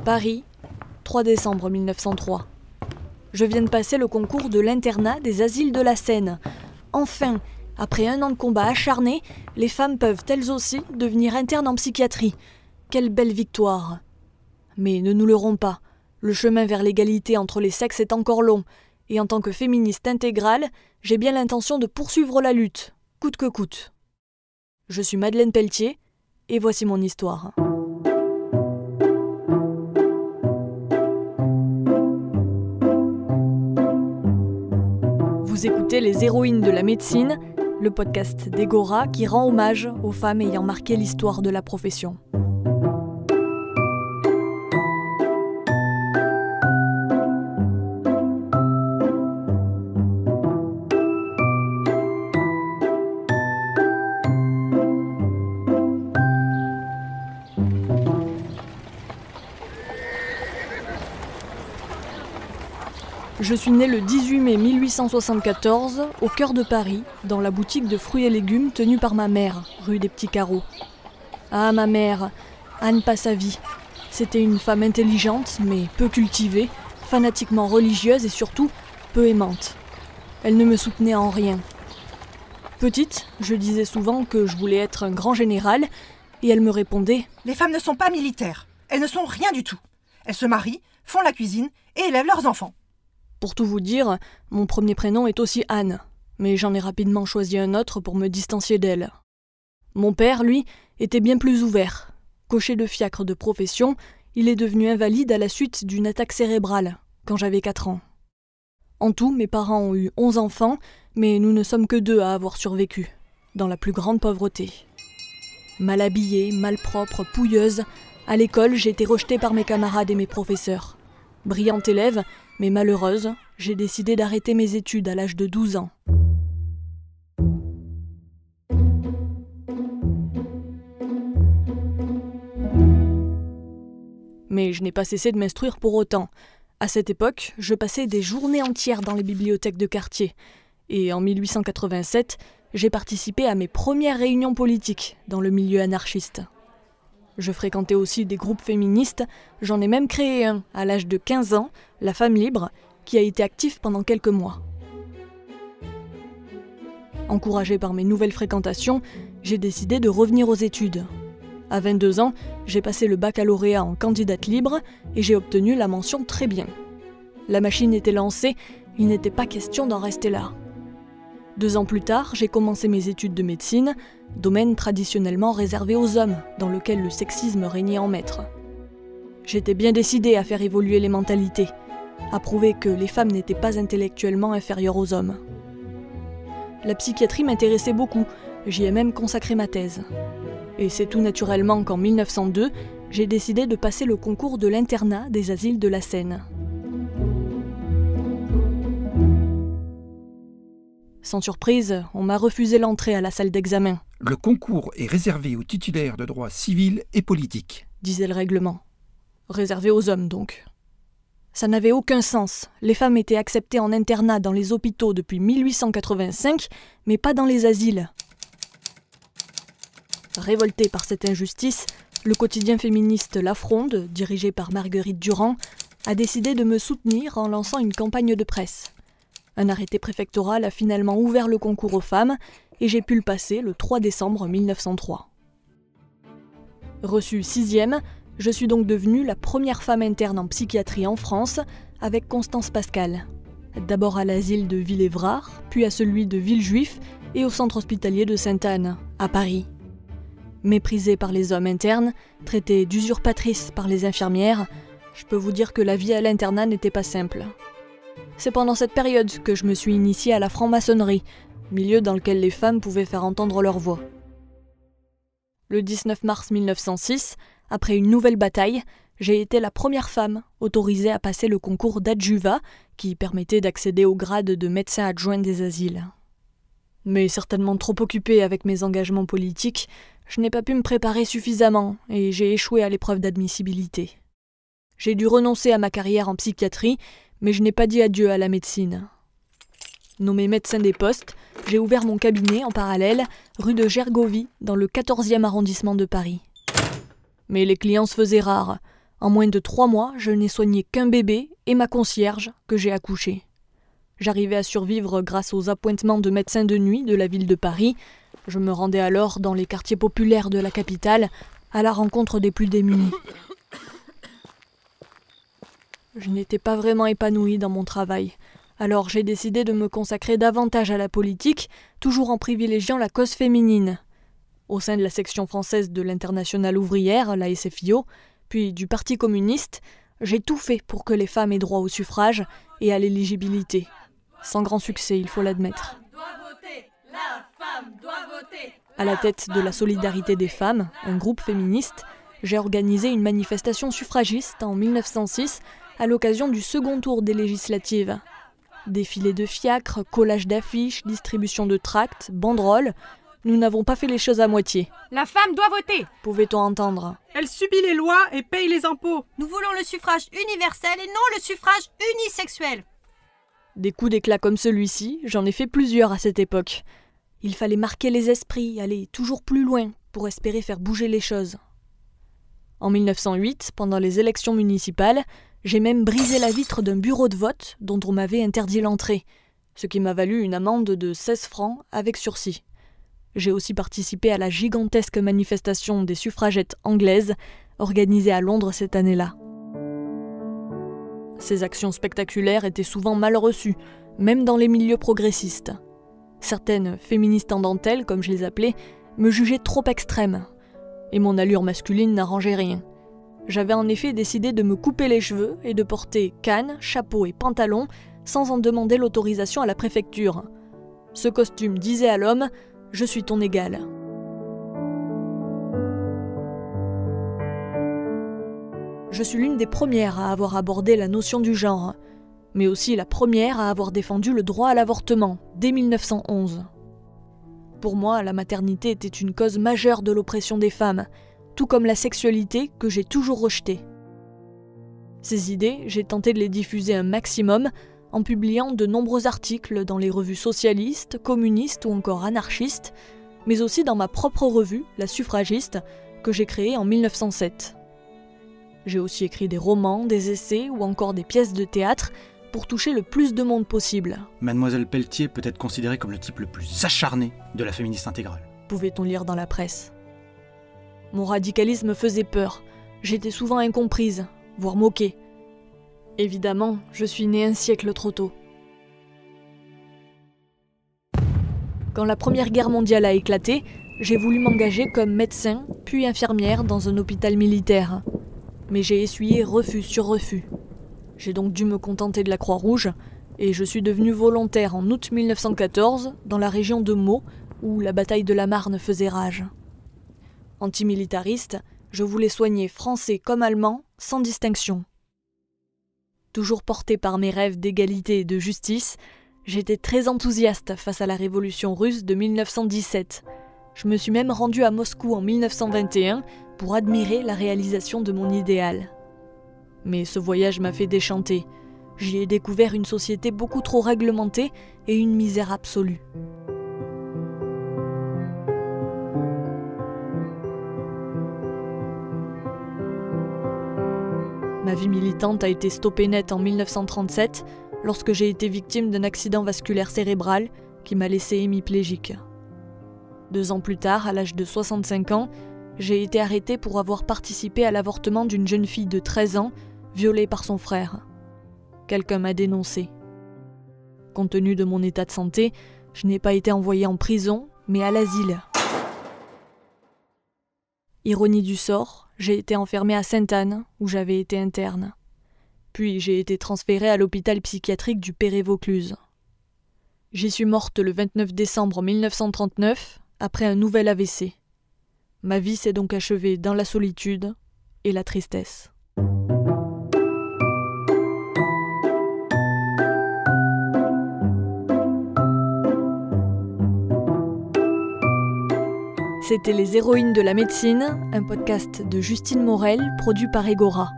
Paris, 3 décembre 1903. Je viens de passer le concours de l'internat des asiles de la Seine. Enfin, après 1 an de combat acharné, les femmes peuvent elles aussi devenir internes en psychiatrie. Quelle belle victoire! Mais ne nous leurrons pas, le chemin vers l'égalité entre les sexes est encore long, et en tant que féministe intégrale, j'ai bien l'intention de poursuivre la lutte, coûte que coûte. Je suis Madeleine Pelletier, et voici mon histoire. Vous écoutez Les Héroïnes de la médecine, le podcast d'Egora qui rend hommage aux femmes ayant marqué l'histoire de la profession. Je suis née le 18 mai 1874, au cœur de Paris, dans la boutique de fruits et légumes tenue par ma mère, rue des Petits Carreaux. Ah, ma mère, Anne Passavi. C'était une femme intelligente, mais peu cultivée, fanatiquement religieuse et surtout peu aimante. Elle ne me soutenait en rien. Petite, je disais souvent que je voulais être un grand général, et elle me répondait « Les femmes ne sont pas militaires, elles ne sont rien du tout. Elles se marient, font la cuisine et élèvent leurs enfants. » Pour tout vous dire, mon premier prénom est aussi Anne, mais j'en ai rapidement choisi un autre pour me distancier d'elle. Mon père, lui, était bien plus ouvert. Cocher de fiacre de profession, il est devenu invalide à la suite d'une attaque cérébrale, quand j'avais 4 ans. En tout, mes parents ont eu 11 enfants, mais nous ne sommes que 2 à avoir survécu, dans la plus grande pauvreté. Mal habillée, malpropre, pouilleuse, à l'école, j'ai été rejetée par mes camarades et mes professeurs. Brillante élève, mais malheureuse, j'ai décidé d'arrêter mes études à l'âge de 12 ans. Mais je n'ai pas cessé de m'instruire pour autant. À cette époque, je passais des journées entières dans les bibliothèques de quartier. Et en 1887, j'ai participé à mes premières réunions politiques dans le milieu anarchiste. Je fréquentais aussi des groupes féministes, j'en ai même créé un, à l'âge de 15 ans, La Femme Libre, qui a été actif pendant quelques mois. Encouragée par mes nouvelles fréquentations, j'ai décidé de revenir aux études. À 22 ans, j'ai passé le baccalauréat en candidate libre et j'ai obtenu la mention très bien. La machine était lancée, il n'était pas question d'en rester là. 2 ans plus tard, j'ai commencé mes études de médecine, domaine traditionnellement réservé aux hommes, dans lequel le sexisme régnait en maître. J'étais bien décidée à faire évoluer les mentalités, à prouver que les femmes n'étaient pas intellectuellement inférieures aux hommes. La psychiatrie m'intéressait beaucoup, j'y ai même consacré ma thèse. Et c'est tout naturellement qu'en 1902, j'ai décidé de passer le concours de l'internat des asiles de la Seine. Sans surprise, on m'a refusé l'entrée à la salle d'examen. « Le concours est réservé aux titulaires de droit civil et politique », disait le règlement. Réservé aux hommes, donc. Ça n'avait aucun sens. Les femmes étaient acceptées en internat dans les hôpitaux depuis 1885, mais pas dans les asiles. Révolté par cette injustice, le quotidien féministe La Fronde, dirigé par Marguerite Durand, a décidé de me soutenir en lançant une campagne de presse. Un arrêté préfectoral a finalement ouvert le concours aux femmes et j'ai pu le passer le 3 décembre 1903. Reçue 6e, je suis donc devenue la première femme interne en psychiatrie en France avec Constance Pascal. D'abord à l'asile de Villévrard, puis à celui de Villejuif et au centre hospitalier de Sainte-Anne, à Paris. Méprisée par les hommes internes, traitée d'usurpatrice par les infirmières, je peux vous dire que la vie à l'internat n'était pas simple. C'est pendant cette période que je me suis initiée à la franc-maçonnerie, milieu dans lequel les femmes pouvaient faire entendre leur voix. Le 19 mars 1906, après une nouvelle bataille, j'ai été la première femme autorisée à passer le concours d'adjuvat qui permettait d'accéder au grade de médecin adjoint des asiles. Mais certainement trop occupée avec mes engagements politiques, je n'ai pas pu me préparer suffisamment et j'ai échoué à l'épreuve d'admissibilité. J'ai dû renoncer à ma carrière en psychiatrie, mais je n'ai pas dit adieu à la médecine. Nommé médecin des postes, j'ai ouvert mon cabinet en parallèle, rue de Gergovie, dans le 14e arrondissement de Paris. Mais les clients se faisaient rares. En moins de 3 mois, je n'ai soigné qu'un bébé et ma concierge que j'ai accouché. J'arrivais à survivre grâce aux appointements de médecins de nuit de la ville de Paris. Je me rendais alors dans les quartiers populaires de la capitale, à la rencontre des plus démunis. Je n'étais pas vraiment épanouie dans mon travail. Alors j'ai décidé de me consacrer davantage à la politique, toujours en privilégiant la cause féminine. Au sein de la section française de l'Internationale ouvrière, la SFIO, puis du Parti communiste, j'ai tout fait pour que les femmes aient droit au suffrage et à l'éligibilité. Sans grand succès, il faut l'admettre. À la tête de la Solidarité des femmes, un groupe féministe, j'ai organisé une manifestation suffragiste en 1906 à l'occasion du second tour des législatives. Défilé de fiacres, collage d'affiches, distribution de tracts, banderoles, nous n'avons pas fait les choses à moitié. La femme doit voter, pouvait-on entendre. Elle subit les lois et paye les impôts. Nous voulons le suffrage universel et non le suffrage unisexuel. Des coups d'éclat comme celui-ci, j'en ai fait plusieurs à cette époque. Il fallait marquer les esprits, aller toujours plus loin pour espérer faire bouger les choses. En 1908, pendant les élections municipales, j'ai même brisé la vitre d'un bureau de vote dont on m'avait interdit l'entrée, ce qui m'a valu une amende de 16 francs avec sursis. J'ai aussi participé à la gigantesque manifestation des suffragettes anglaises organisée à Londres cette année-là. Ces actions spectaculaires étaient souvent mal reçues, même dans les milieux progressistes. Certaines féministes en dentelle, comme je les appelais, me jugeaient trop extrême, et mon allure masculine n'arrangeait rien. J'avais en effet décidé de me couper les cheveux et de porter canne, chapeau et pantalon sans en demander l'autorisation à la préfecture. Ce costume disait à l'homme « Je suis ton égal ». Je suis l'une des premières à avoir abordé la notion du genre, mais aussi la première à avoir défendu le droit à l'avortement, dès 1911. Pour moi, la maternité était une cause majeure de l'oppression des femmes, tout comme la sexualité que j'ai toujours rejetée. Ces idées, j'ai tenté de les diffuser un maximum en publiant de nombreux articles dans les revues socialistes, communistes ou encore anarchistes, mais aussi dans ma propre revue, La Suffragiste, que j'ai créée en 1907. J'ai aussi écrit des romans, des essais ou encore des pièces de théâtre pour toucher le plus de monde possible. Mademoiselle Pelletier peut être considérée comme le type le plus acharné de la féministe intégrale. Pouvait-on lire dans la presse. Mon radicalisme faisait peur. J'étais souvent incomprise, voire moquée. Évidemment, je suis née un siècle trop tôt. Quand la Première Guerre mondiale a éclaté, j'ai voulu m'engager comme médecin, puis infirmière dans un hôpital militaire. Mais j'ai essuyé refus sur refus. J'ai donc dû me contenter de la Croix-Rouge, et je suis devenue volontaire en août 1914 dans la région de Meaux, où la bataille de la Marne faisait rage. Antimilitariste, je voulais soigner français comme allemands, sans distinction. Toujours portée par mes rêves d'égalité et de justice, j'étais très enthousiaste face à la révolution russe de 1917. Je me suis même rendue à Moscou en 1921 pour admirer la réalisation de mon idéal. Mais ce voyage m'a fait déchanter. J'y ai découvert une société beaucoup trop réglementée et une misère absolue. Ma vie militante a été stoppée net en 1937 lorsque j'ai été victime d'un accident vasculaire cérébral qui m'a laissé hémiplégique. 2 ans plus tard, à l'âge de 65 ans, j'ai été arrêtée pour avoir participé à l'avortement d'une jeune fille de 13 ans violée par son frère. Quelqu'un m'a dénoncée. Compte tenu de mon état de santé, je n'ai pas été envoyée en prison, mais à l'asile. Ironie du sort, j'ai été enfermée à Sainte-Anne, où j'avais été interne. Puis j'ai été transférée à l'hôpital psychiatrique du Perret-Vaucluse. J'y suis morte le 29 décembre 1939, après un nouvel AVC. Ma vie s'est donc achevée dans la solitude et la tristesse. C'était Les Héroïnes de la médecine, un podcast de Justine Morel, produit par Egora.